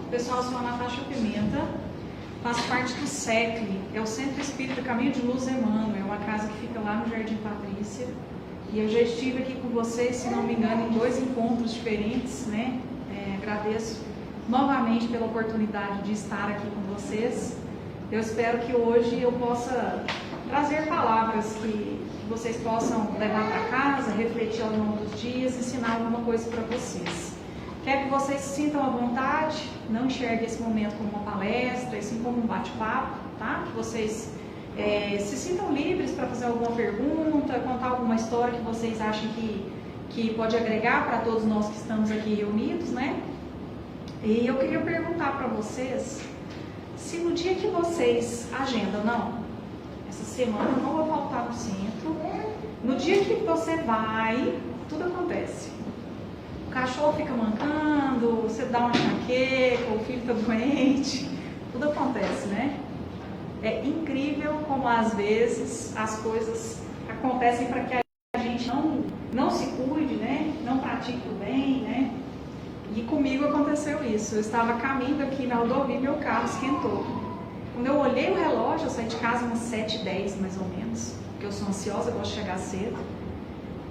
Pessoal, eu sou a Natasha Pimenta, faço parte do SECLE, é o Centro Espírita Caminho de Luz Emmanuel, é uma casa que fica lá no Jardim Patrícia. E eu já estive aqui com vocês, se não me engano, em 2 encontros diferentes, né? Agradeço novamente pela oportunidade de estar aqui com vocês. Eu espero que hoje eu possa trazer palavras que vocês possam levar para casa, refletir ao longo dos dias, ensinar alguma coisa para vocês. Quero que vocês se sintam à vontade, não enxerguem esse momento como uma palestra, e sim como um bate-papo, tá? Que vocês se sintam livres para fazer alguma pergunta, contar alguma história que vocês acham que pode agregar para todos nós que estamos aqui reunidos, né? E eu queria perguntar para vocês, se no dia que vocês agendam, não, essa semana eu não vou faltar no centro, no dia que você vai, tudo acontece. O cachorro fica mancando, você dá uma enxaqueca, o filho está doente, tudo acontece, né? É incrível como às vezes as coisas acontecem para que a gente não se cuide, né? Não pratique o bem, né? E comigo aconteceu isso. Eu estava caminhando aqui na rodovia e meu carro esquentou. Quando eu olhei o relógio, eu saí de casa umas 7h10 mais ou menos, porque eu sou ansiosa, eu gosto de chegar cedo.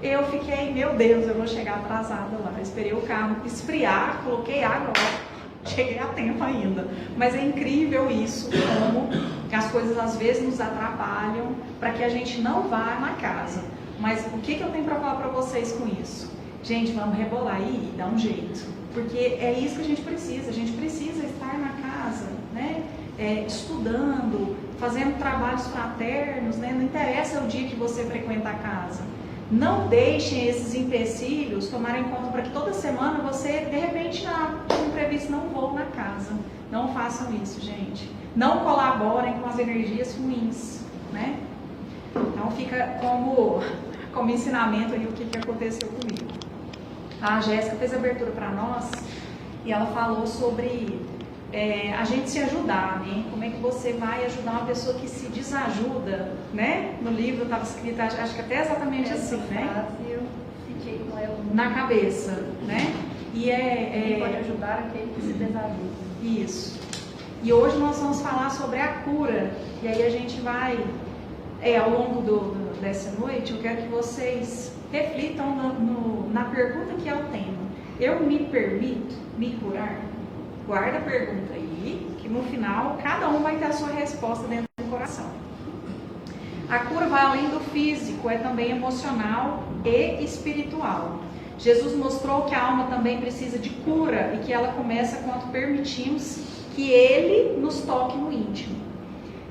Eu fiquei, meu Deus, eu vou chegar atrasada lá. Eu esperei o carro esfriar, coloquei água lá. Cheguei a tempo ainda, mas é incrível isso, como as coisas às vezes nos atrapalham para que a gente não vá na casa. Mas o que eu tenho para falar para vocês com isso? Gente, vamos rebolar aí e dar um jeito, porque é isso que a gente precisa estar na casa, né? Estudando, fazendo trabalhos fraternos, né? Não interessa o dia que você frequenta a casa. Não deixem esses empecilhos tomarem conta para que toda semana você, de repente, no imprevisto, não vou na casa. Não façam isso, gente. Não colaborem com as energias ruins, né? Então fica como ensinamento aí o que aconteceu comigo. A Jéssica fez a abertura para nós e ela falou sobre a gente se ajudar, né? Como é que você vai ajudar uma pessoa que se desajuda, né? No livro estava escrito, acho que até exatamente assim, né? Eu fiquei com ela na cabeça, né? E pode ajudar aquele que se desajuda. Isso. E hoje nós vamos falar sobre a cura. E aí a gente vai, ao longo dessa noite, eu quero que vocês reflitam na pergunta que é o tema. Eu me permito me curar? Guarda a pergunta aí, que no final cada um vai ter a sua resposta dentro do coração. A cura vai além do físico, é também emocional e espiritual. Jesus mostrou que a alma também precisa de cura e que ela começa quando permitimos que Ele nos toque no íntimo.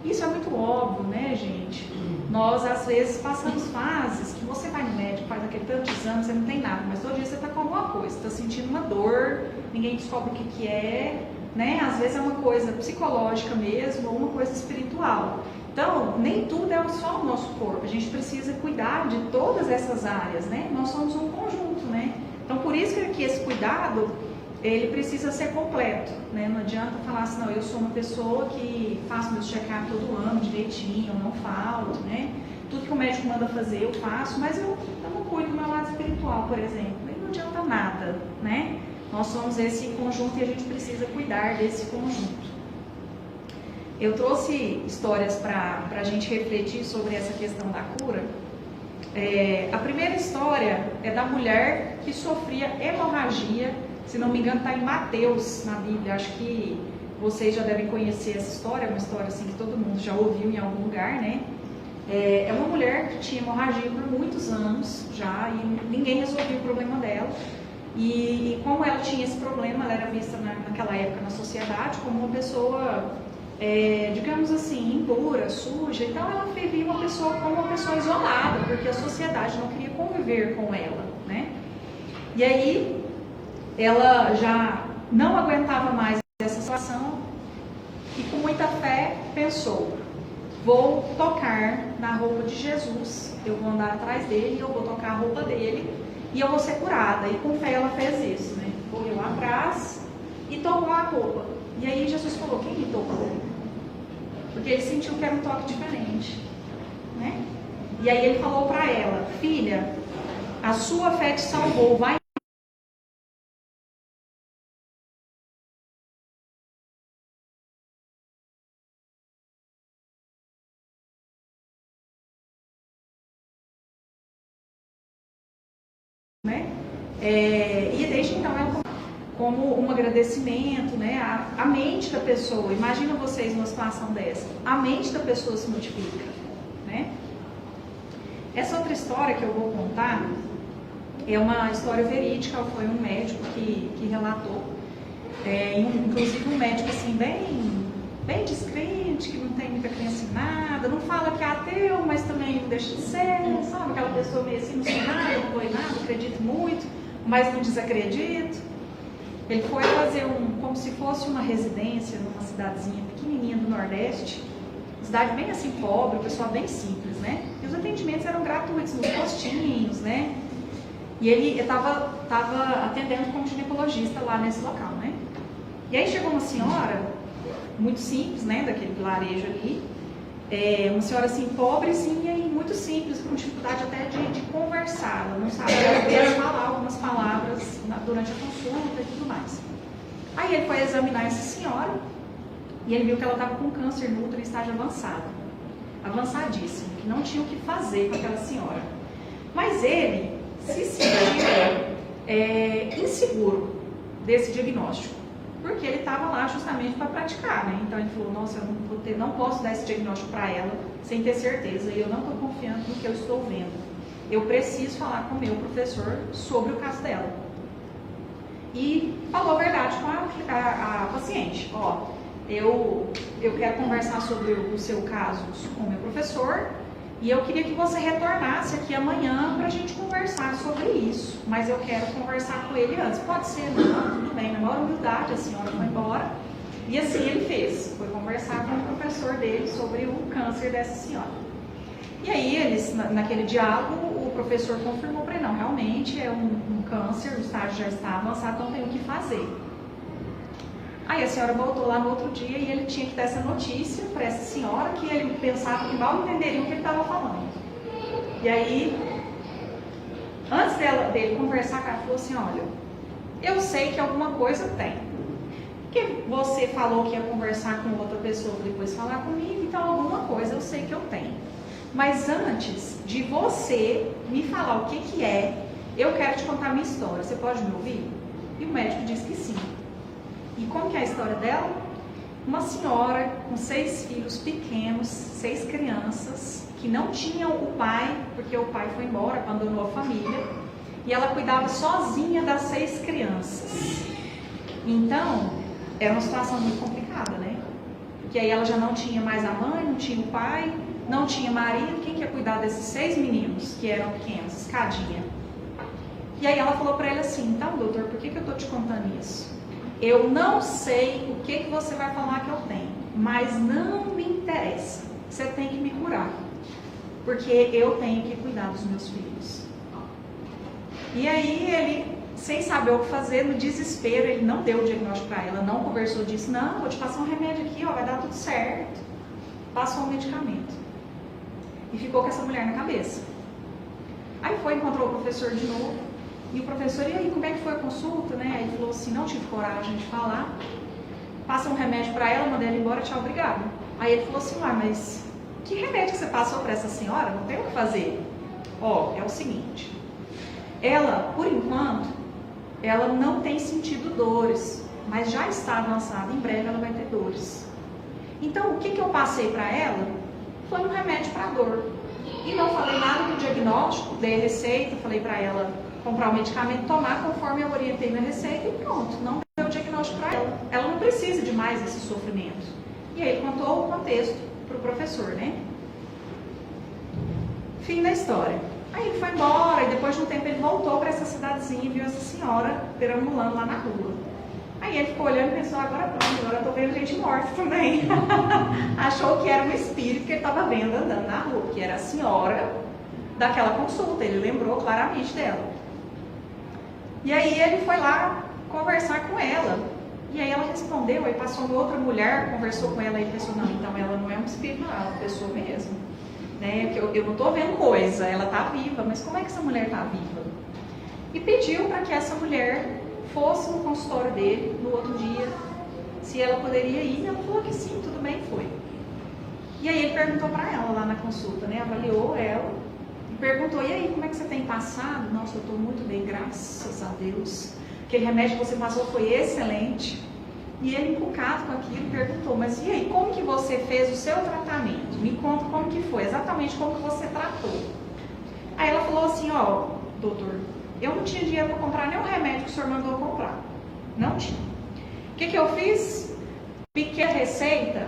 Isso é muito óbvio, né, gente? Nós, às vezes, passamos fases que você vai no médico, faz aquele tanto de exame, você não tem nada, mas todo dia você está com alguma coisa, você está sentindo uma dor, ninguém descobre o que é, né? Às vezes é uma coisa psicológica mesmo, ou uma coisa espiritual. Então, nem tudo é só o nosso corpo, a gente precisa cuidar de todas essas áreas, né? Nós somos um conjunto, né? Então, por isso que esse cuidado, ele precisa ser completo, né? Não adianta falar assim, não, eu sou uma pessoa que faço meu check-up todo ano direitinho, eu não falto, né? Tudo que o médico manda fazer eu faço, mas eu não cuido do meu lado espiritual, por exemplo. Aí não adianta nada, né? Nós somos esse conjunto e a gente precisa cuidar desse conjunto. Eu trouxe histórias para a gente refletir sobre essa questão da cura. A primeira história é da mulher que sofria hemorragia. Se não me engano, está em Mateus, na Bíblia. Acho que vocês já devem conhecer essa história. É uma história assim, que todo mundo já ouviu em algum lugar, né? É uma mulher que tinha hemorragia por muitos anos já e ninguém resolvia o problema dela. E como ela tinha esse problema, ela era vista naquela época na sociedade como uma pessoa, digamos assim, impura, suja. Então ela vivia como uma pessoa isolada, porque a sociedade não queria conviver com ela, né? E aí ela já não aguentava mais essa situação e com muita fé pensou, vou tocar na roupa de Jesus, eu vou andar atrás dele, eu vou tocar a roupa dele e eu vou ser curada. E com fé ela fez isso, né? Correu lá atrás e tocou a roupa. E aí Jesus falou, quem me tocou? Porque ele sentiu que era um toque diferente, né? E aí ele falou para ela, filha, a sua fé te salvou, vai né? E desde então ela, como um agradecimento, né? A mente da pessoa, imagina vocês numa situação dessa, a mente da pessoa se modifica, né? Essa outra história que eu vou contar é uma história verídica, foi um médico que relatou, inclusive um médico assim, bem descrente, que não tem muita crença em nada, não fala que é ateu, mas também não deixa de ser, sabe? Aquela pessoa meio assim, não sei nada, não vou em nada, acredito muito, mas não desacredito. Ele foi fazer como se fosse uma residência numa cidadezinha pequenininha do Nordeste, cidade bem assim pobre, o pessoal bem simples, né? E os atendimentos eram gratuitos, nos postinhos, né? E ele estava atendendo como ginecologista lá nesse local, né? E aí chegou uma senhora, muito simples, né, daquele vilarejo ali, uma senhora assim, pobrezinha e muito simples, com dificuldade até de conversar, ela não sabia falar algumas palavras durante a consulta e tudo mais. Aí ele foi examinar essa senhora e ele viu que ela estava com câncer no útero em estágio avançado, avançadíssimo, que não tinha o que fazer com aquela senhora. Mas ele se sentia inseguro desse diagnóstico, porque ele estava lá justamente para praticar, né? Então ele falou, nossa, eu não posso dar esse diagnóstico para ela sem ter certeza, e eu não estou confiando no que eu estou vendo. Eu preciso falar com o meu professor sobre o caso dela. E falou a verdade com a paciente, ó, eu quero conversar sobre o seu caso com o meu professor, e eu queria que você retornasse aqui amanhã para a gente conversar sobre isso. Mas eu quero conversar com ele antes. Pode ser, não, tudo bem, na maior humildade, a senhora foi embora. E assim ele fez. Foi conversar com o professor dele sobre o câncer dessa senhora. E aí eles, naquele diálogo, o professor confirmou para ele, não, realmente é um câncer, o estágio já está avançado, então tem o que fazer. Aí a senhora voltou lá no outro dia e ele tinha que dar essa notícia para essa senhora, que ele pensava que mal entenderia o que ele estava falando. E aí, antes dele conversar com ela, falou assim, olha, eu sei que alguma coisa tem. Porque você falou que ia conversar com outra pessoa para depois falar comigo, então alguma coisa eu sei que eu tenho. Mas antes de você me falar o que é, eu quero te contar a minha história. Você pode me ouvir? E o médico disse que sim. E como que é a história dela? Uma senhora com 6 filhos pequenos, 6 crianças, que não tinham o pai, porque o pai foi embora, abandonou a família, e ela cuidava sozinha das 6 crianças. Então, era uma situação muito complicada, né? Porque aí ela já não tinha mais a mãe, não tinha o pai, não tinha marido, quem que ia cuidar desses 6 meninos que eram pequenos, escadinha? E aí ela falou para ele assim, então doutor, por que eu tô te contando isso? Eu não sei o que você vai falar que eu tenho, mas não me interessa. Você tem que me curar, porque eu tenho que cuidar dos meus filhos. E aí ele, sem saber o que fazer, no desespero, ele não deu o diagnóstico para ela, não conversou disso, não, vou te passar um remédio aqui, ó, vai dar tudo certo. Passou um medicamento. E ficou com essa mulher na cabeça. Aí encontrou o professor de novo. E o professor, e aí, como é que foi a consulta, né? Aí ele falou assim, não tive coragem de falar. Passa um remédio para ela, mandei ela embora, tchau, obrigado. Aí ele falou assim, mas que remédio que você passou para essa senhora? Não tem o que fazer. Ó, é o seguinte, ela, por enquanto, ela não tem sentido dores, mas já está avançada, em breve ela vai ter dores. Então, o que eu passei para ela foi um remédio para dor. E não falei nada do diagnóstico, dei a receita, falei para ela comprar o medicamento, tomar conforme eu orientei na receita e pronto, não deu o diagnóstico para ela. Ela não precisa de mais esse sofrimento. E aí ele contou o contexto para o professor, né? Fim da história. Aí ele foi embora e depois de um tempo ele voltou para essa cidadezinha e viu essa senhora perambulando lá na rua. Aí ele ficou olhando e pensou, agora pronto, agora eu tô vendo gente morta também. Achou que era um espírito que ele estava vendo andando na rua, que era a senhora daquela consulta, ele lembrou claramente dela. E aí ele foi lá conversar com ela. E aí ela respondeu, aí passou uma outra mulher, conversou com ela e pensou, não, então ela não é um espírito, não, ela é uma pessoa mesmo. Né? Eu não estou vendo coisa, ela está viva, mas como é que essa mulher está viva? E pediu para que essa mulher fosse no consultório dele no outro dia, se ela poderia ir, e ela falou que sim, tudo bem, foi. E aí ele perguntou para ela lá na consulta, né? Avaliou ela e perguntou, e aí, como é que você tem passado? Nossa, eu estou muito bem, graças a Deus. Aquele remédio que você passou foi excelente. E ele, encucado com aquilo, perguntou, mas e aí, como que você fez o seu tratamento? Me conta como que foi, exatamente como que você tratou. Aí ela falou assim, ó, doutor, eu não tinha dinheiro para comprar nenhum remédio que o senhor mandou comprar. Não tinha. O que eu fiz? Piquei a receita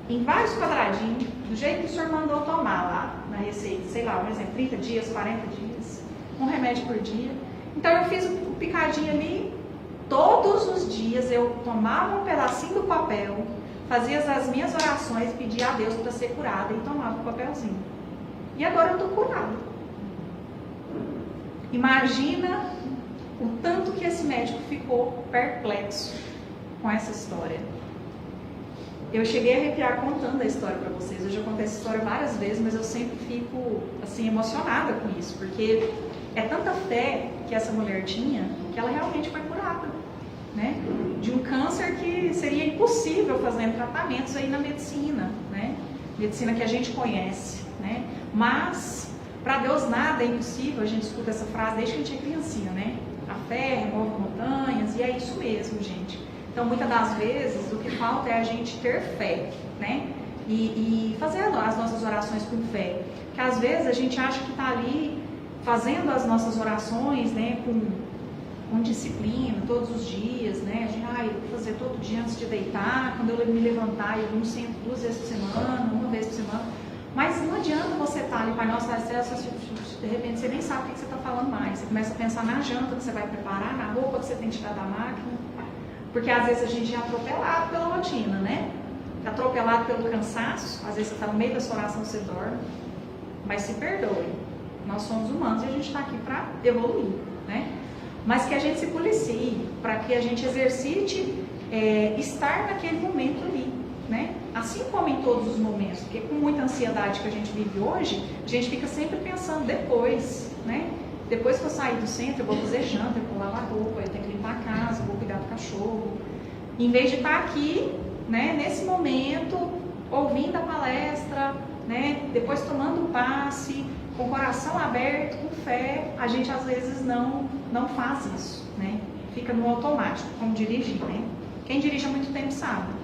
em vários quadradinhos, do jeito que o senhor mandou tomar lá na receita, sei lá, por exemplo, 30 dias, 40 dias, um remédio por dia. Então eu fiz o picadinho ali, todos os dias eu tomava um pedacinho do papel, fazia as minhas orações, pedia a Deus para ser curada e tomava o papelzinho. E agora eu estou curada. Imagina o tanto que esse médico ficou perplexo com essa história. Eu cheguei a arrepiar contando a história para vocês. Eu já contei essa história várias vezes, mas eu sempre fico assim emocionada com isso, porque é tanta fé que essa mulher tinha que ela realmente foi curada, né? De um câncer que seria impossível fazendo tratamentos aí na medicina, né? Medicina que a gente conhece, né? Mas para Deus nada é impossível. A gente escuta essa frase desde que a gente é criancinha, né? A fé remove montanhas, e é isso mesmo, gente. Então, muitas das vezes, o que falta é a gente ter fé, né? E fazer as nossas orações com fé. Porque às vezes a gente acha que está ali fazendo as nossas orações, né? Com disciplina, todos os dias, né? A gente, eu vou fazer todo dia antes de deitar, quando eu me levantar, eu não sinto 2 vezes por semana, 1 vez por semana. Mas não adianta você estar ali, Pai Nosso, de repente você nem sabe o que você está falando mais. Você começa a pensar na janta que você vai preparar, na roupa que você tem que tirar da máquina. Porque às vezes a gente é atropelado pela rotina, né? Atropelado pelo cansaço. Às vezes você está no meio da sua oração, você dorme. Mas se perdoe. Nós somos humanos e a gente está aqui para evoluir, né? Mas que a gente se policie, para que a gente exercite estar naquele momento ali, né? Assim como em todos os momentos. Porque com muita ansiedade que a gente vive hoje, a gente fica sempre pensando depois, né? Depois que eu sair do centro, eu vou fazer janta, eu vou lavar roupa, eu tenho que limpar a casa, eu vou cuidar do cachorro. Em vez de estar aqui, né, nesse momento, ouvindo a palestra, né, depois tomando o passe, com o coração aberto, com fé, a gente às vezes não faz isso, né? Fica no automático, como dirigir, né? Quem dirige há muito tempo sabe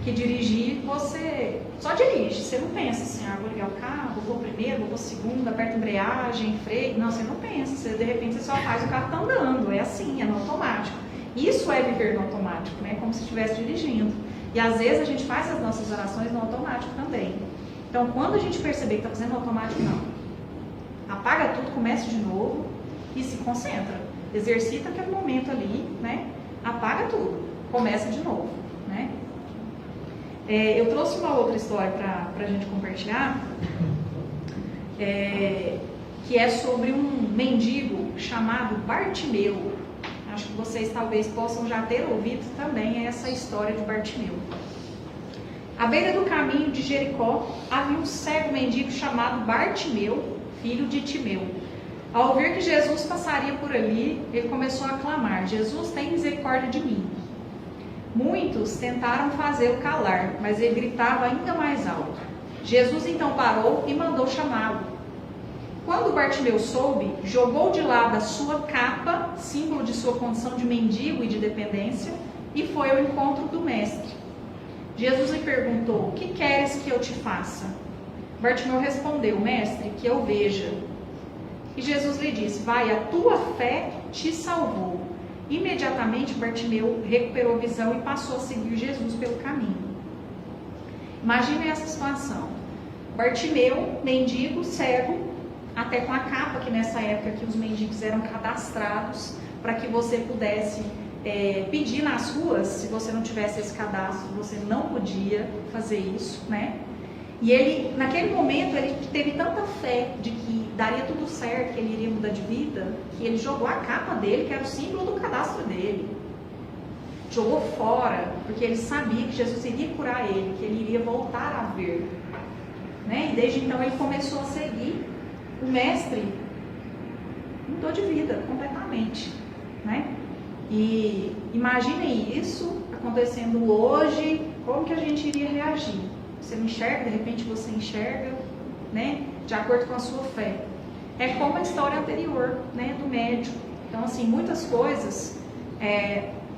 que dirigir, você só dirige, você não pensa assim, vou ligar o carro, vou primeiro, vou segundo, aperto a embreagem, freio, não, você não pensa, você, de repente você só faz, o carro tá andando, é assim, é no automático. Isso é viver no automático, né? Como se estivesse dirigindo. E às vezes a gente faz as nossas orações no automático também. Então, quando a gente perceber que está fazendo no automático, não. Apaga tudo, comece de novo e se concentra. Exercita aquele momento ali, né? Apaga tudo, começa de novo, né? Eu trouxe uma outra história para a gente compartilhar, que é sobre um mendigo chamado Bartimeu. Acho que vocês talvez possam já ter ouvido também essa história de Bartimeu. À beira do caminho de Jericó, havia um cego mendigo chamado Bartimeu, filho de Timeu. Ao ouvir que Jesus passaria por ali, ele começou a clamar: Jesus, tem misericórdia de mim. Muitos tentaram fazê-lo calar, mas ele gritava ainda mais alto. Jesus então parou e mandou chamá-lo. Quando Bartimeu soube, jogou de lado a sua capa, símbolo de sua condição de mendigo e de dependência, e foi ao encontro do mestre. Jesus lhe perguntou: o que queres que eu te faça? Bartimeu respondeu: mestre, que eu veja. E Jesus lhe disse: vai, a tua fé te salvou. Imediatamente Bartimeu recuperou a visão e passou a seguir Jesus pelo caminho. Imagine essa situação. Bartimeu, mendigo, cego, até com a capa, que nessa época que os mendigos eram cadastrados para que você pudesse pedir nas ruas. Se você não tivesse esse cadastro, você não podia fazer isso, né? E ele, naquele momento, ele teve tanta fé de que daria tudo certo, que ele iria mudar de vida, que ele jogou a capa dele, que era o símbolo do cadastro dele. Jogou fora, porque ele sabia que Jesus iria curar ele, que ele iria voltar a ver, né? E desde então ele começou a seguir o mestre, mudou de vida completamente, né? E imaginem isso acontecendo hoje, como que a gente iria reagir? Você não enxerga, de repente você enxerga, né? De acordo com a sua fé. é como a história anterior, né, do médico. Então, assim, muitas coisas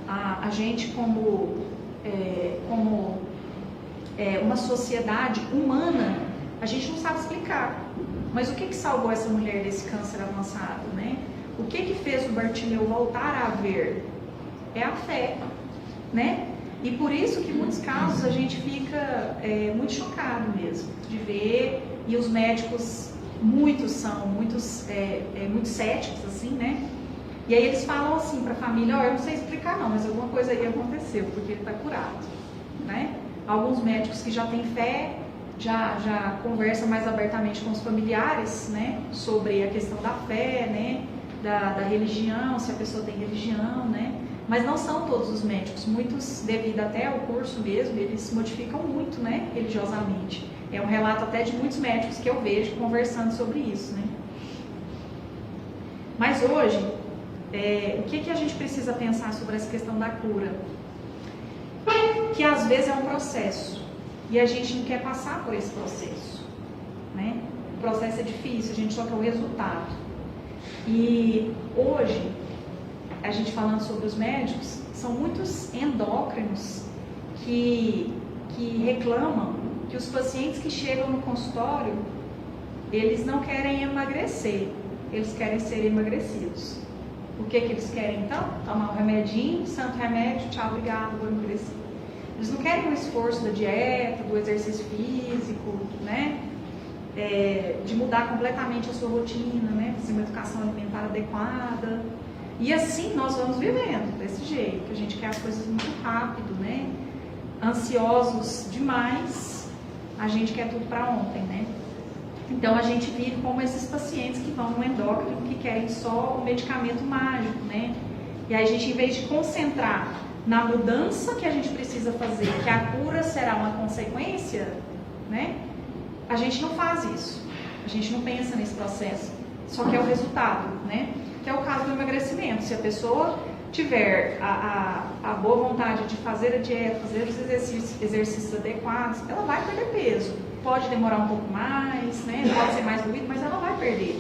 a gente como uma sociedade humana, a gente não sabe explicar. Mas o que salvou essa mulher desse câncer avançado, né? O que fez o Bartimeu voltar a ver? É a fé, né? E por isso que em muitos casos a gente fica muito chocado mesmo de ver, e os médicos, muitos são muito céticos, assim, né? E aí eles falam assim para a família, eu não sei explicar não, mas alguma coisa aí aconteceu, porque ele está curado, né? Alguns médicos que já têm fé, já conversam mais abertamente com os familiares, né? Sobre a questão da fé, né? Da religião, se a pessoa tem religião, né? Mas não são todos os médicos, muitos, devido até ao curso mesmo, eles se modificam muito, né, religiosamente. É um relato até de muitos médicos que eu vejo conversando sobre isso, né. Mas hoje, o que a gente precisa pensar sobre essa questão da cura? Que às vezes é um processo, e a gente não quer passar por esse processo, né. O processo é difícil, a gente só quer o resultado. E hoje, a gente falando sobre os médicos, são muitos endócrinos que reclamam que os pacientes que chegam no consultório, eles não querem emagrecer, eles querem ser emagrecidos. O que eles querem então? Tomar um remedinho, santo remédio, tchau, obrigado, vou emagrecer. Eles não querem o esforço da dieta, do exercício físico, né? De mudar completamente a sua rotina, né? Fazer uma educação alimentar adequada. E assim nós vamos vivendo, desse jeito. A gente quer as coisas muito rápido, né? Ansiosos demais, a gente quer tudo para ontem, né? Então a gente vive como esses pacientes que vão no endócrino, que querem só o medicamento mágico, né? E aí a gente, em vez de concentrar na mudança que a gente precisa fazer, que a cura será uma consequência, né? A gente não faz isso. A gente não pensa nesse processo, só que é o resultado, né? Que é o caso do emagrecimento. Se a pessoa tiver a boa vontade de fazer a dieta, fazer os exercícios adequados, ela vai perder peso. Pode demorar um pouco mais, né? Pode ser mais doído, mas ela vai perder.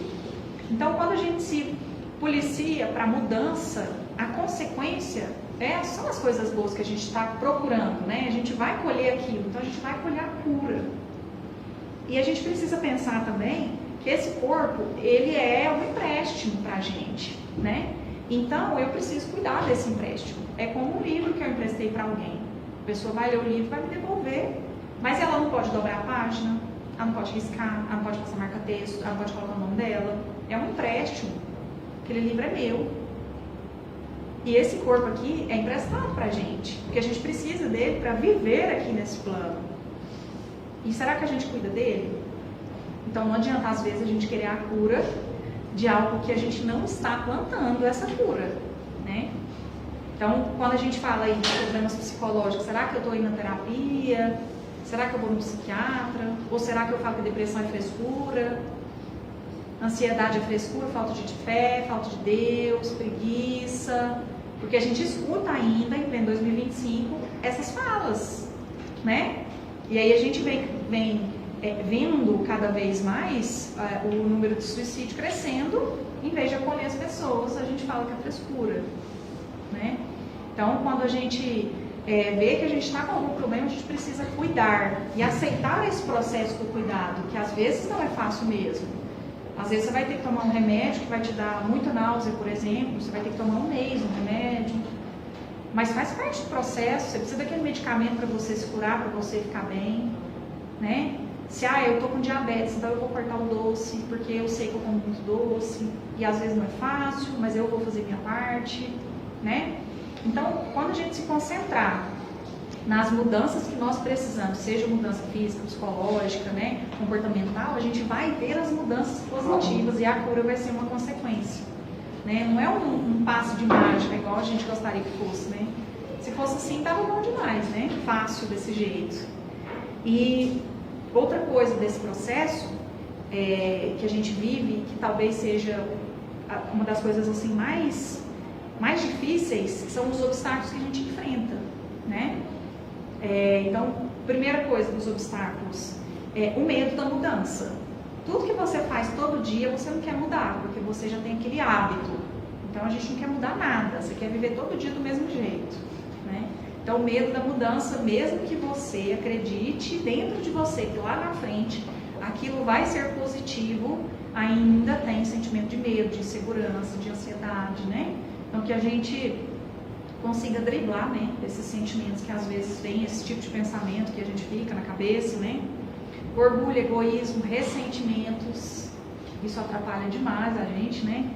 Então, quando a gente se policia para a mudança, a consequência são as coisas boas que a gente está procurando, né? A gente vai colher aquilo, então a gente vai colher a cura. E a gente precisa pensar também que esse corpo, ele é um empréstimo para a gente, né? Então, eu preciso cuidar desse empréstimo. É como um livro que eu emprestei para alguém. A pessoa vai ler o livro, vai me devolver, mas ela não pode dobrar a página, ela não pode riscar, ela não pode passar marca-texto, ela não pode colocar o nome dela. É um empréstimo. Aquele livro é meu. E esse corpo aqui é emprestado para a gente, porque a gente precisa dele para viver aqui nesse plano. E será que a gente cuida dele? Então não adianta às vezes a gente querer a cura de algo que a gente não está plantando essa cura, né? Então quando a gente fala aí de problemas psicológicos, será que eu estou indo na terapia? Será que eu vou no psiquiatra? Ou será que eu falo que depressão é frescura? Ansiedade é frescura, falta de fé, falta de Deus, preguiça? Porque a gente escuta ainda, em pleno 2025, essas falas, né? E aí a gente vem vendo cada vez mais o número de suicídio crescendo, em vez de acolher as pessoas, a gente fala que é frescura, né? Então, quando a gente vê que a gente está com algum problema, a gente precisa cuidar e aceitar esse processo do cuidado, que às vezes não é fácil mesmo. Às vezes você vai ter que tomar um remédio que vai te dar muita náusea, por exemplo, você vai ter que tomar um mês um remédio, mas faz parte do processo. Você precisa daquele medicamento para você se curar, para você ficar bem, né? Se eu tô com diabetes, então eu vou cortar o doce, porque eu sei que eu como muito doce, e às vezes não é fácil, mas eu vou fazer minha parte, né? Então, quando a gente se concentrar nas mudanças que nós precisamos, seja mudança física, psicológica, né, comportamental, a gente vai ter as mudanças positivas e a cura vai ser uma consequência, né? Não é um passe de mágica igual a gente gostaria que fosse, né? Se fosse assim, tava bom demais, né? Fácil desse jeito. E outra coisa desse processo que a gente vive, que talvez seja uma das coisas assim mais difíceis, são os obstáculos que a gente enfrenta, né? Então, primeira coisa dos obstáculos é o medo da mudança. Tudo que você faz todo dia, você não quer mudar, porque você já tem aquele hábito. Então a gente não quer mudar nada, você quer viver todo dia do mesmo jeito, né? Então o medo da mudança, mesmo que você acredite dentro de você que lá na frente aquilo vai ser positivo, ainda tem sentimento de medo, de insegurança, de ansiedade, né? Então que a gente consiga driblar, né, esses sentimentos que às vezes vem, esse tipo de pensamento que a gente fica na cabeça, né? Orgulho, egoísmo, ressentimentos, isso atrapalha demais a gente, né?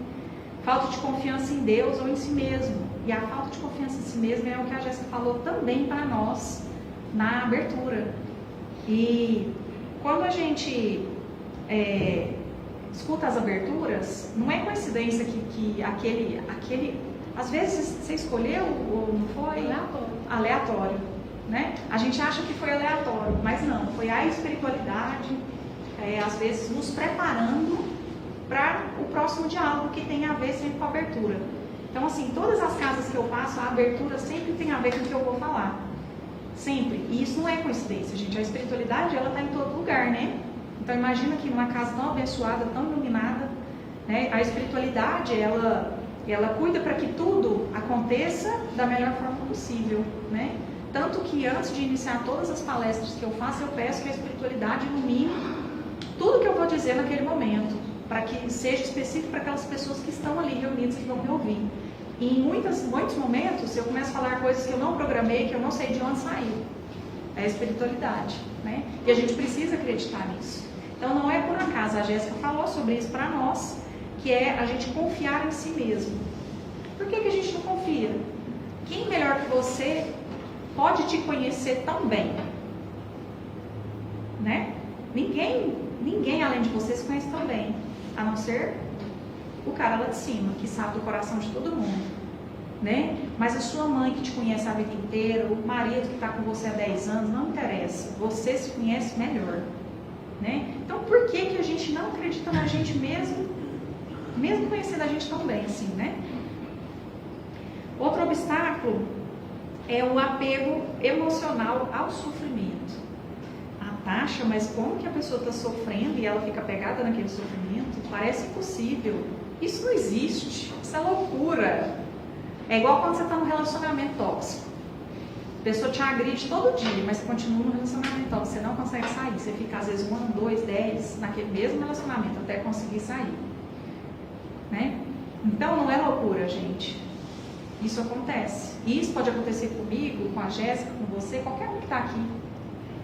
Falta de confiança em Deus ou em si mesmo. E a falta de confiança em si mesmo é o que a Jéssica falou também para nós na abertura. E quando a gente escuta as aberturas, não é coincidência que aquele às vezes você escolheu ou não foi? Aleatório, né? A gente acha que foi aleatório, mas não, foi a espiritualidade, às vezes nos preparando para o próximo diálogo que tem a ver sempre com a abertura. Então, assim, todas as casas que eu passo, a abertura sempre tem a ver com o que eu vou falar. Sempre. E isso não é coincidência, gente. A espiritualidade, ela está em todo lugar, né? Então, imagina que numa casa tão abençoada, tão iluminada, né? A espiritualidade, ela cuida para que tudo aconteça da melhor forma possível, né? Tanto que antes de iniciar todas as palestras que eu faço, eu peço que a espiritualidade ilumine tudo que eu vou dizer naquele momento, para que seja específico para aquelas pessoas que estão ali reunidas, que vão me ouvir. E em muitos momentos, eu começo a falar coisas que eu não programei, que eu não sei de onde saiu. É a espiritualidade, né? E a gente precisa acreditar nisso. Então, não é por acaso, a Jéssica falou sobre isso para nós, que é a gente confiar em si mesmo. Por que a gente não confia? Quem melhor que você pode te conhecer tão bem? Né? Ninguém além de você se conhece tão bem, a não ser o cara lá de cima, que sabe do coração de todo mundo, né? Mas a sua mãe que te conhece a vida inteira, o marido que está com você há 10 anos, não interessa, você se conhece melhor, né? Então por que a gente não acredita na gente mesmo conhecendo a gente tão bem assim, né? Outro obstáculo é o apego emocional ao sofrimento. Taxa, mas como que a pessoa está sofrendo e ela fica pegada naquele sofrimento? Parece impossível. Isso não existe. Isso é loucura. É igual quando você está num relacionamento tóxico. A pessoa te agride todo dia, mas você continua no relacionamento tóxico. Você não consegue sair. Você fica às vezes 1, 2, 10 naquele mesmo relacionamento até conseguir sair. Né? Então não é loucura, gente. Isso acontece. E isso pode acontecer comigo, com a Jéssica, com você, qualquer um que está aqui.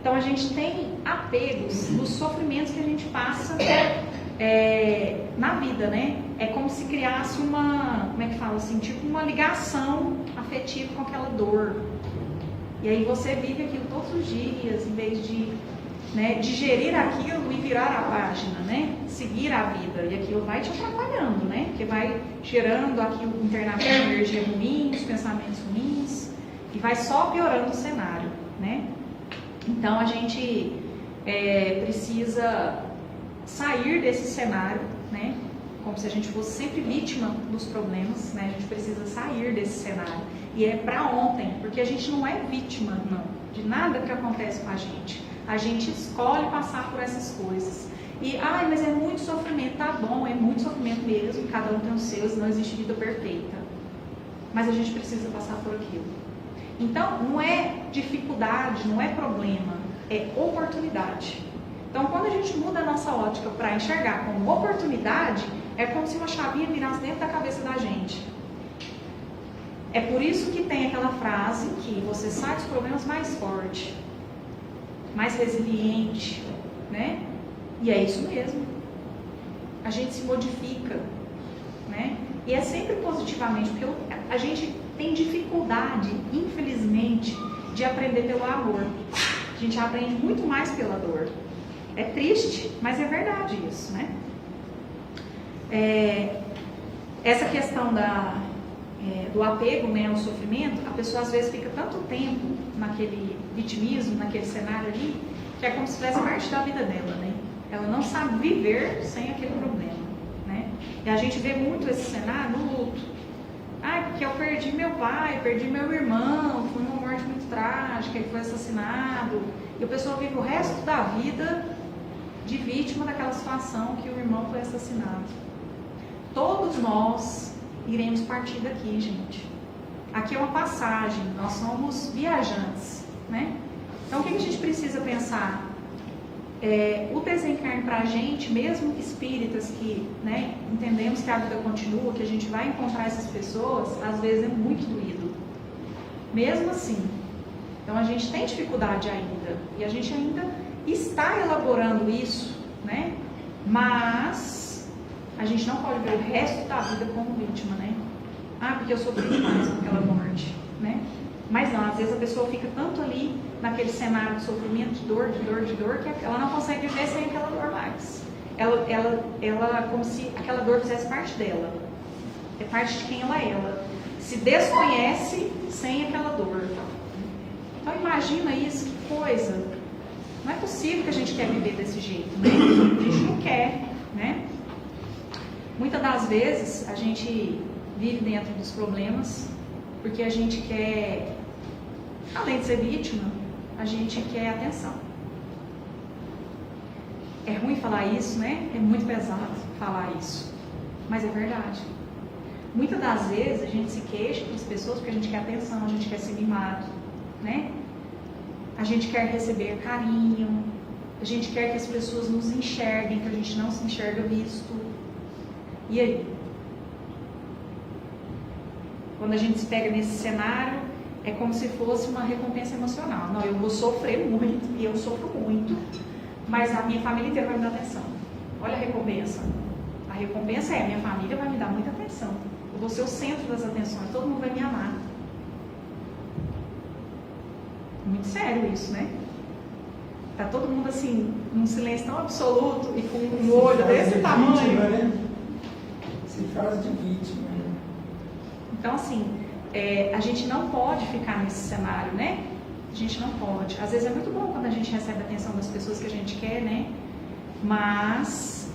Então a gente tem apegos nos sofrimentos que a gente passa na vida, né? É como se criasse como é que fala assim, tipo uma ligação afetiva com aquela dor. E aí você vive aquilo todos os dias, em vez de digerir aquilo e virar a página, né? Seguir a vida. E aquilo vai te atrapalhando, né? Porque vai gerando aquilo internamente energia ruim, os pensamentos ruins, e vai só piorando o cenário, né? Então a gente precisa sair desse cenário, né? Como se a gente fosse sempre vítima dos problemas, né? A gente precisa sair desse cenário. E é para ontem, porque a gente não é vítima, não, de nada que acontece com a gente. A gente escolhe passar por essas coisas. E, mas é muito sofrimento, tá bom, é muito sofrimento mesmo, cada um tem os seus, não existe vida perfeita. Mas a gente precisa passar por aquilo. Então, não é dificuldade, não é problema, é oportunidade. Então, quando a gente muda a nossa ótica para enxergar como oportunidade, é como se uma chavinha virasse dentro da cabeça da gente. É por isso que tem aquela frase que você sai dos problemas mais forte, mais resiliente, né? E é isso mesmo. A gente se modifica, né? E é sempre positivamente, porque a gente tem dificuldade, infelizmente, de aprender pelo amor. A gente aprende muito mais pela dor. É triste, mas é verdade isso, né? Essa questão do apego, né, ao sofrimento, a pessoa às vezes fica tanto tempo naquele vitimismo, naquele cenário ali, que é como se fizesse parte da vida dela, né? Ela não sabe viver sem aquele problema, né? E a gente vê muito esse cenário no luto. Porque eu perdi meu pai, perdi meu irmão, foi uma morte muito trágica, ele foi assassinado. E a pessoa vive o resto da vida de vítima daquela situação que o irmão foi assassinado. Todos nós iremos partir daqui, gente. Aqui é uma passagem, nós somos viajantes, né? Então o que a gente precisa pensar? O desencarne para a gente, mesmo espíritas que, né, entendemos que a vida continua, que a gente vai encontrar essas pessoas, às vezes é muito doído. Mesmo assim. Então a gente tem dificuldade ainda. E a gente ainda está elaborando isso, né? Mas a gente não pode ver o resto da vida como vítima, né? Ah, porque eu sofri demais com aquela morte, né? Mas não, às vezes a pessoa fica tanto ali naquele cenário de sofrimento, de dor, que ela não consegue viver sem aquela dor mais. Ela como se aquela dor fizesse parte dela. É parte de quem ela é. Ela se desconhece sem aquela dor. Então imagina isso, que coisa. Não é possível que a gente quer viver desse jeito, né? A gente não quer, né? Muitas das vezes a gente vive dentro dos problemas porque a gente quer, além de ser vítima, a gente quer atenção. É ruim falar isso, né? É muito pesado falar isso, mas é verdade. Muitas das vezes a gente se queixa com as pessoas porque a gente quer atenção, a gente quer ser mimado, né? A gente quer receber carinho, a gente quer que as pessoas nos enxerguem, que a gente não se enxerga visto. E aí? Quando a gente se pega nesse cenário, é como se fosse uma recompensa emocional. Não, eu vou sofrer muito, e eu sofro muito, mas a minha família inteira vai me dar atenção. Olha a recompensa. A recompensa é, a minha família vai me dar muita atenção. Eu vou ser o centro das atenções, todo mundo vai me amar. Muito sério isso, né? Tá todo mundo assim, num silêncio tão absoluto e com um olho desse tamanho. Vítima, né? Se faz de vítima. Né? Então, assim, a gente não pode ficar nesse cenário, né? A gente não pode. Às vezes é muito bom quando a gente recebe a atenção das pessoas que a gente quer, né? Mas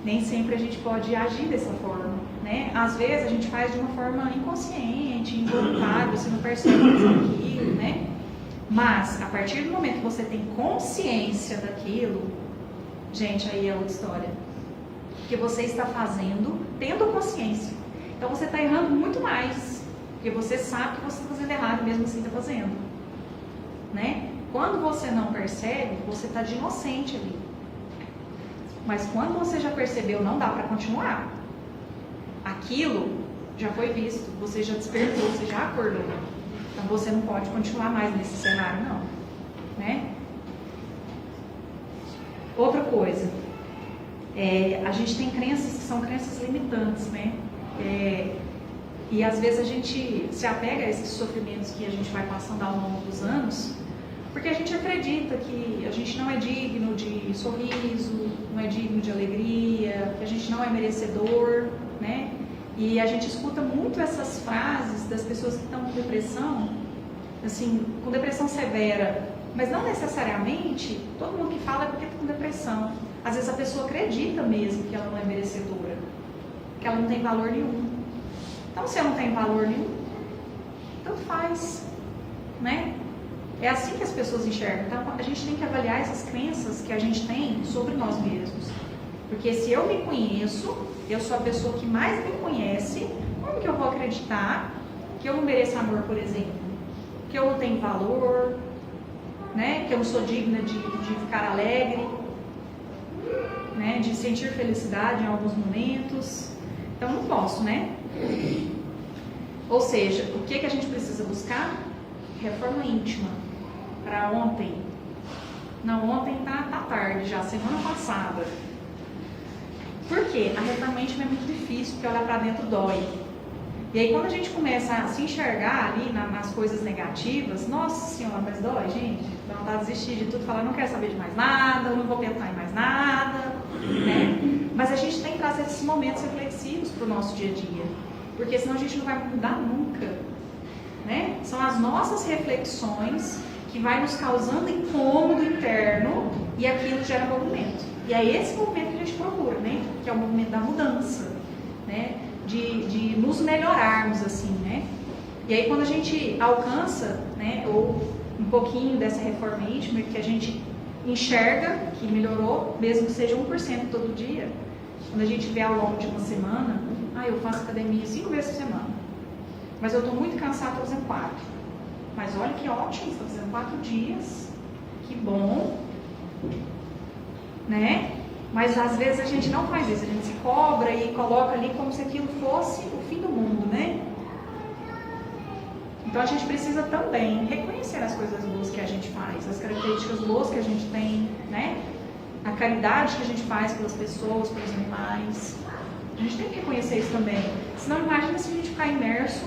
nem sempre a gente pode agir dessa forma, né? Às vezes a gente faz de uma forma inconsciente, involuntária, você não percebe aquilo, né? Mas, a partir do momento que você tem consciência daquilo, gente, aí é outra história. Que você está fazendo, tendo consciência. Então, você está errando muito mais. Porque você sabe que você está fazendo errado, mesmo assim está fazendo. Né? Quando você não percebe, você está de inocente ali. Mas quando você já percebeu, não dá para continuar. Aquilo já foi visto, você já despertou, você já acordou. Então você não pode continuar mais nesse cenário, não. Né? Outra coisa, a gente tem crenças que são crenças limitantes, né? E às vezes a gente se apega a esses sofrimentos que a gente vai passando ao longo dos anos, porque a gente acredita que a gente não é digno de sorriso, não é digno de alegria, que a gente não é merecedor, né? E a gente escuta muito essas frases das pessoas que estão com depressão, assim, com depressão severa, mas não necessariamente todo mundo que fala é porque está com depressão. Às vezes a pessoa acredita mesmo que ela não é merecedora, que ela não tem valor nenhum. Então, se eu não tenho valor nenhum, tanto faz, né? É assim que as pessoas enxergam. Então, a gente tem que avaliar essas crenças que a gente tem sobre nós mesmos. Porque se eu me conheço, eu sou a pessoa que mais me conhece, como que eu vou acreditar que eu não mereço amor, por exemplo? Que eu não tenho valor, né? Que eu não sou digna de ficar alegre, né? De sentir felicidade em alguns momentos. Então, não posso, né? Ou seja, o que a gente precisa buscar? Reforma íntima. Para ontem. Não, ontem tá tarde já, semana passada. Por quê? A reforma íntima é muito difícil, porque olhar para dentro dói. E aí quando a gente começa a se enxergar ali nas coisas negativas, nossa senhora, mas dói, gente. Dá vontade de desistir de tudo, falar, não quero saber de mais nada, não vou pensar em mais nada, né? Mas a gente tem que trazer esses momentos reflexivos para o nosso dia a dia, porque senão a gente não vai mudar nunca, né? São as nossas reflexões que vai nos causando incômodo interno e aquilo gera movimento. E é esse movimento que a gente procura, né? Que é o movimento da mudança, né? De nos melhorarmos, assim, né? E aí quando a gente alcança, né? Ou um pouquinho dessa reforma íntima, que a gente enxerga que melhorou, mesmo que seja 1% todo dia. Quando a gente vê ao longo de uma semana, eu faço academia 5 vezes por semana, mas eu estou muito cansada, estou fazendo 4. Mas olha que ótimo, estou fazendo 4 dias, que bom, né? Mas às vezes a gente não faz isso, a gente se cobra e coloca ali como se aquilo fosse o fim do mundo, né? Então a gente precisa também reconhecer as coisas boas que a gente faz, as características boas que a gente tem, né? A caridade que a gente faz pelas pessoas, pelos animais. A gente tem que reconhecer isso também. Senão imagina se a gente ficar imerso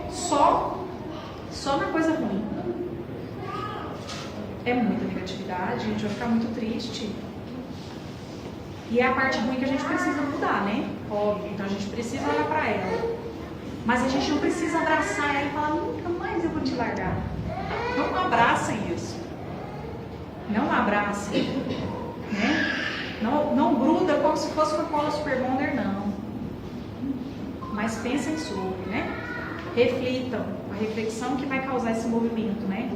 só na coisa ruim. É muita negatividade, a gente vai ficar muito triste. E é a parte ruim que a gente precisa mudar, né? Óbvio, então a gente precisa olhar para ela. Mas a gente não precisa abraçar ela e falar, nunca mais eu vou te largar. Não abracem isso. Não abracem. Né? Não gruda como se fosse uma cola Super Bonder, não. Mas pensem sobre, né? Reflitam. A reflexão que vai causar esse movimento, né?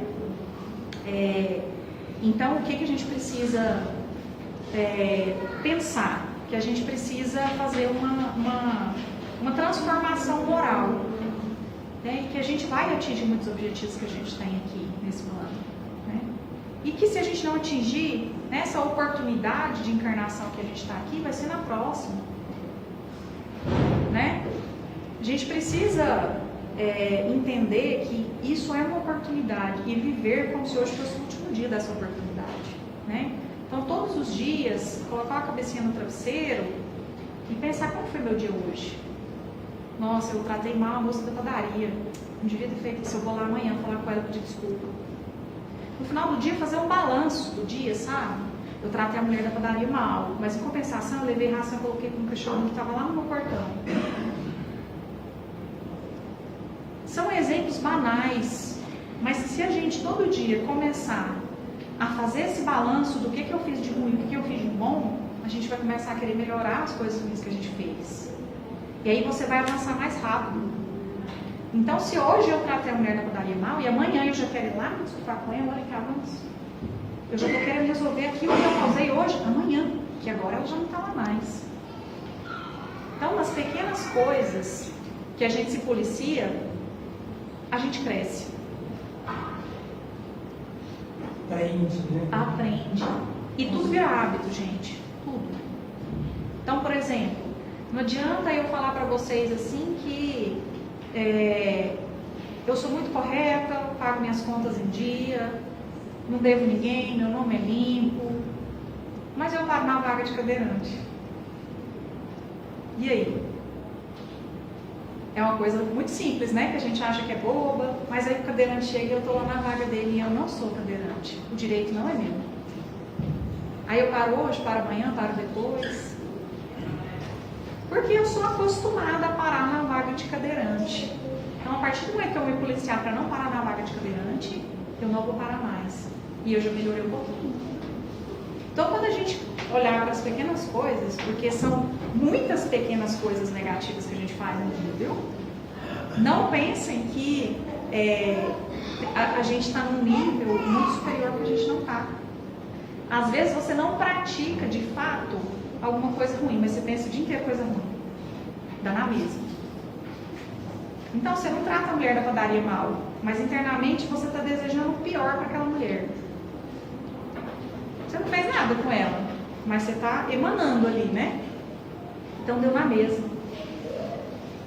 Então, o que a gente precisa pensar? Que a gente precisa fazer uma transformação moral, né? E que a gente vai atingir muitos objetivos que a gente tem aqui nesse plano, né? E que se a gente não atingir, né, essa oportunidade de encarnação que a gente está aqui, vai ser na próxima, né? A gente precisa entender que isso é uma oportunidade e viver como se hoje fosse o último dia dessa oportunidade, né? Então, todos os dias, colocar a cabecinha no travesseiro e pensar como foi meu dia hoje. Nossa, eu tratei mal a moça da padaria. Não devia ter feito isso. Eu vou lá amanhã falar com ela e pedir desculpa. No final do dia, fazer um balanço do dia, sabe? Eu tratei a mulher da padaria mal, mas em compensação, eu levei ração e coloquei com um cachorro que estava lá no meu portão. São exemplos banais, mas se a gente todo dia começar a fazer esse balanço do que eu fiz de ruim e o que eu fiz de bom, a gente vai começar a querer melhorar as coisas ruins que a gente fez. E aí você vai avançar mais rápido. Então, se hoje eu tratei a mulher da padaria mal e amanhã eu já quero ir lá me desculpar com ela, olha que avanço. Eu já estou querendo resolver aquilo que eu causei hoje, amanhã, que agora ela já não está lá mais. Então, nas pequenas coisas que a gente se policia, a gente cresce. Aprende, né? Aprende. E tudo vira hábito, gente. Tudo. Então, por exemplo, não adianta eu falar para vocês assim que eu sou muito correta, pago minhas contas em dia, não devo ninguém, meu nome é limpo, mas eu paro na vaga de cadeirante. E aí? É uma coisa muito simples, né? Que a gente acha que é boba, mas aí o cadeirante chega e eu estou lá na vaga dele e eu não sou cadeirante. O direito não é meu. Aí eu paro hoje, paro amanhã, paro depois. Porque eu sou acostumada a parar na vaga de cadeirante. Então, a partir do momento que eu me policiar para não parar na vaga de cadeirante, eu não vou parar mais. E eu já melhorei um pouquinho. Então, quando a gente olhar para as pequenas coisas, porque são muitas pequenas coisas negativas que a gente faz no dia, viu? Não pensem que a gente está num nível muito superior que a gente não está. Às vezes você não pratica de fato alguma coisa ruim, mas você pensa o dia inteiro coisa ruim. Dá na mesma. Então você não trata a mulher da padaria mal, mas internamente você está desejando o pior para aquela mulher. Você não fez nada com ela, mas você está emanando ali, né? Então deu na mesma.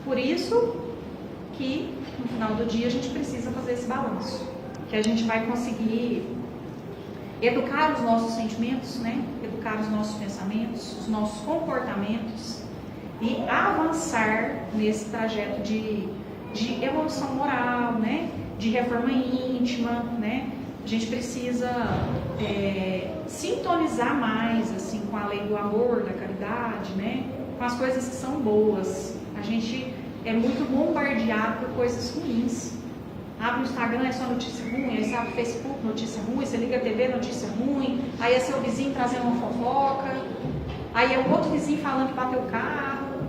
Por isso que no final do dia a gente precisa fazer esse balanço, que a gente vai conseguir educar os nossos sentimentos, né? Educar os nossos pensamentos, os nossos comportamentos e avançar nesse trajeto de evolução moral, né? De reforma íntima, né? A gente precisa sintonizar mais assim com a lei do amor, da caridade, né? Com as coisas que são boas. A gente é muito bombardeado por coisas ruins. Abre o Instagram, é só notícia ruim, aí você abre o Facebook, notícia ruim, você liga a TV, notícia ruim, aí é seu vizinho trazendo uma fofoca, aí é o outro vizinho falando que bateu o carro,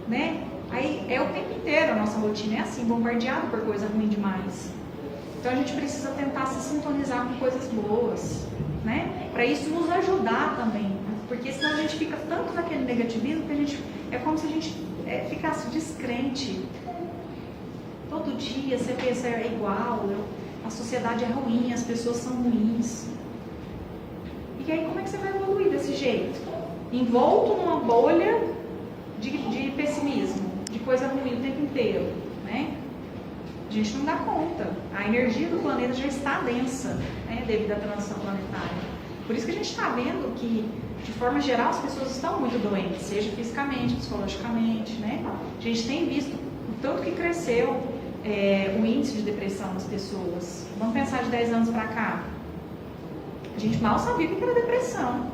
né? Aí é o tempo inteiro a nossa rotina, é assim, bombardeado por coisa ruim demais. Então a gente precisa tentar se sintonizar com coisas boas, né? Para isso nos ajudar também, porque senão a gente fica tanto naquele negativismo que a gente é como se a gente ficasse descrente. Todo dia você pensa é igual, a sociedade é ruim, as pessoas são ruins. E aí como é que você vai evoluir desse jeito? Envolto numa bolha de pessimismo, de coisa ruim o tempo inteiro, né? A gente não dá conta. A energia do planeta já está densa, né, devido à transição planetária. Por isso que a gente está vendo que, de forma geral, as pessoas estão muito doentes, seja fisicamente, psicologicamente, né? A gente tem visto o tanto que cresceu o índice de depressão nas pessoas. Vamos pensar de 10 anos para cá. A gente mal sabia o que era depressão,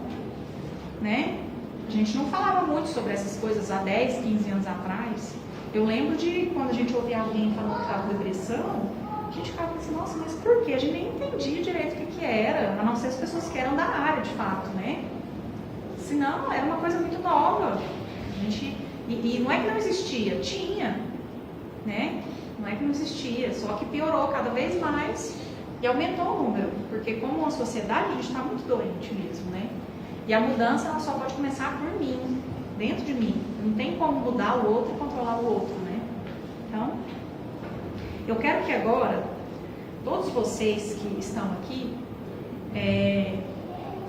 né? A gente não falava muito sobre essas coisas há 10, 15 anos atrás. Eu lembro de quando a gente ouvia alguém falando que estava com depressão, a gente ficava assim, nossa, mas por quê? A gente nem entendia direito o que era, a não ser as pessoas que eram da área, de fato, né? Senão, era uma coisa muito nova. E não é que não existia, tinha, né? Não é que não existia, só que piorou cada vez mais e aumentou o número, porque como uma sociedade, a gente está muito doente mesmo, né? E a mudança, ela só pode começar por mim, dentro de mim. Não tem como mudar o outro e controlar o outro, né? Então, eu quero que agora, todos vocês que estão aqui,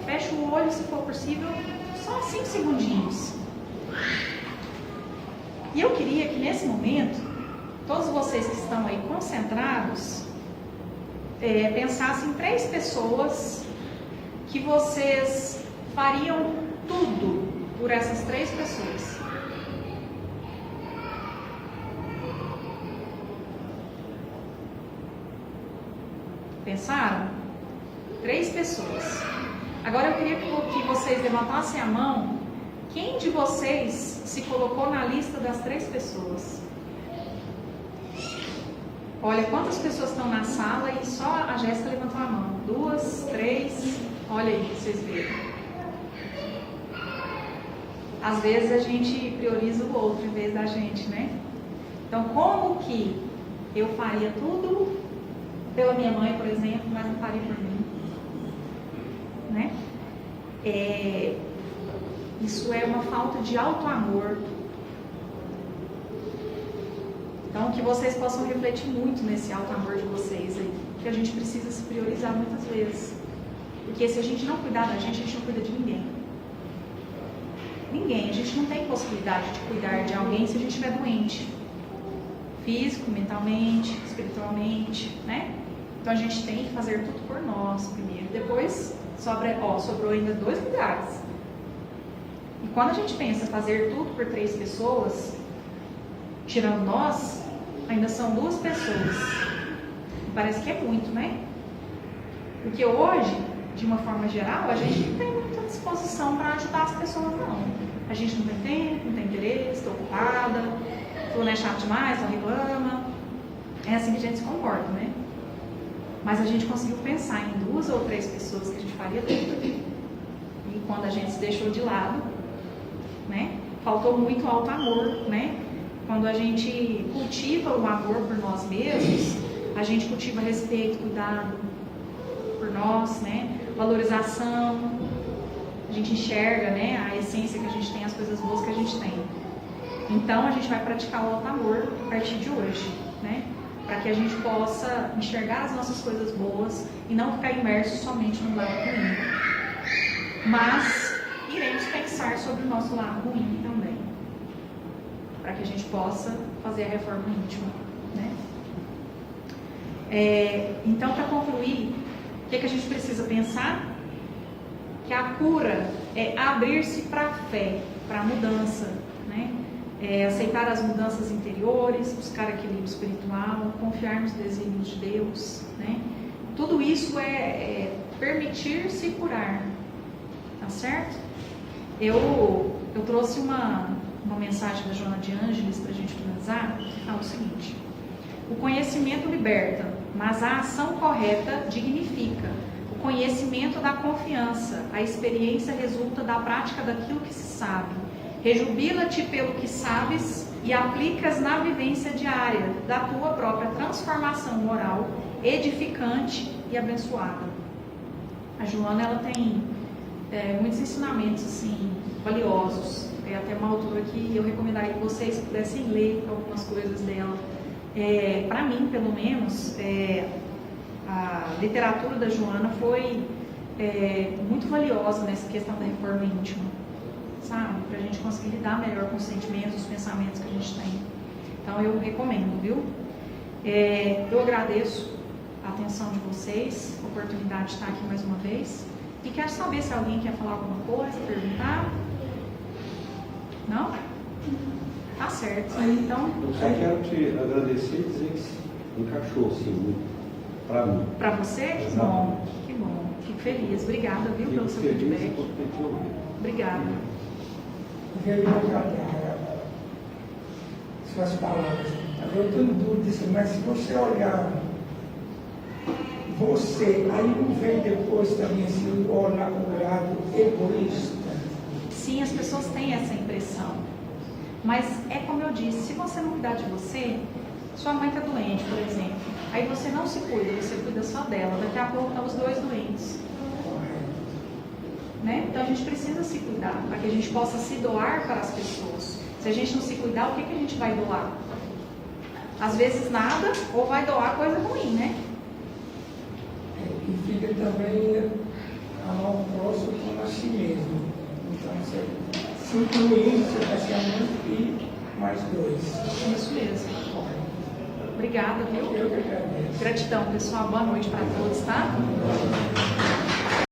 fechem o olho, se for possível, só 5 segundinhos. E eu queria que nesse momento, todos vocês que estão aí concentrados, pensassem em 3 pessoas que vocês fariam tudo por essas 3 pessoas. Pensaram? 3 pessoas. Agora eu queria que vocês levantassem a mão. Quem de vocês se colocou na lista das 3 pessoas? Olha, quantas pessoas estão na sala e só a Jéssica levantou a mão. 2, 3, olha aí, vocês verem. Às vezes a gente prioriza o outro em vez da gente, né? Então, como que eu faria tudo pela minha mãe, por exemplo, mas não faria por mim? Né? Isso é uma falta de auto-amor. Então, que vocês possam refletir muito nesse auto-amor de vocês aí, que a gente precisa se priorizar muitas vezes. Porque se a gente não cuidar da gente não cuida de ninguém. Ninguém. A gente não tem possibilidade de cuidar de alguém se a gente estiver doente. Físico, mentalmente, espiritualmente, né? Então, a gente tem que fazer tudo por nós primeiro. Depois, sobrou ainda 2 lugares. E quando a gente pensa fazer tudo por 3 pessoas, tirando nós, ainda são 2 pessoas. Parece que é muito, né? Porque hoje, de uma forma geral, a gente não tem muita disposição para ajudar as pessoas, não. A gente não tem tempo, não tem interesse, estou ocupada, fulano é chato demais, só reclama. É assim que a gente se comporta, né? Mas a gente conseguiu pensar em 2 ou 3 pessoas que a gente faria tudo. E quando a gente se deixou de lado, né? Faltou muito auto-amor, né? Quando a gente cultiva o amor por nós mesmos, a gente cultiva respeito, cuidado por nós, né? Valorização, a gente enxerga, né, a essência que a gente tem, as coisas boas que a gente tem. Então a gente vai praticar o auto-amor a partir de hoje, né? Para que a gente possa enxergar as nossas coisas boas e não ficar imerso somente no lado ruim. Mas iremos pensar sobre o nosso lado ruim também, para que a gente possa fazer a reforma íntima, né? Então, para concluir, o que a gente precisa pensar? Que a cura é abrir-se para a fé, para a mudança, né? Aceitar as mudanças interiores, buscar equilíbrio espiritual, confiar nos desígnios de Deus, né? Tudo isso é permitir-se curar, tá certo? Eu trouxe uma mensagem da Joana de Ângeles para a gente finalizar. É o seguinte: o conhecimento liberta, mas a ação correta dignifica. O conhecimento dá confiança, a experiência resulta da prática daquilo que se sabe. Rejubila-te pelo que sabes, e aplicas na vivência diária da tua própria transformação moral, edificante e abençoada. A Joana, ela tem muitos ensinamentos assim, valiosos. É até uma autora que eu recomendaria que vocês pudessem ler algumas coisas dela. Para mim, pelo menos, a literatura da Joana foi muito valiosa nessa questão da reforma íntima, sabe? Para a gente conseguir lidar melhor com os sentimentos, os pensamentos que a gente tem. Então, eu recomendo, viu? Eu agradeço a atenção de vocês, a oportunidade de estar aqui mais uma vez. E quero saber se alguém quer falar alguma coisa, perguntar. Não? Tá certo. Então, Eu só quero te agradecer e dizer que encaixou assim, para mim. para você? Que bom, que bom. Fico feliz. Obrigada, viu, pelo seu feedback. Obrigada. Veio suas palavras. Eu tenho dúvida, mas se você olhar você, aí não vem depois também se olhar o lado egoísta. Sim, as pessoas têm essa impressão. Mas é como eu disse, se você não cuidar de você, sua mãe está doente, por exemplo. Aí você não se cuida, você cuida só dela. Daqui a pouco estão os dois doentes. Né? Então a gente precisa se cuidar, para que a gente possa se doar para as pessoas. Se a gente não se cuidar, o que a gente vai doar? Às vezes nada, ou vai doar coisa ruim, né? E fica também amar o próximo como a si mesmo. Então, você se incluindo, você vai ser muito e mais dois. Isso mesmo. Obrigada, viu? Eu que agradeço. Gratidão, pessoal. Boa noite para todos, tá?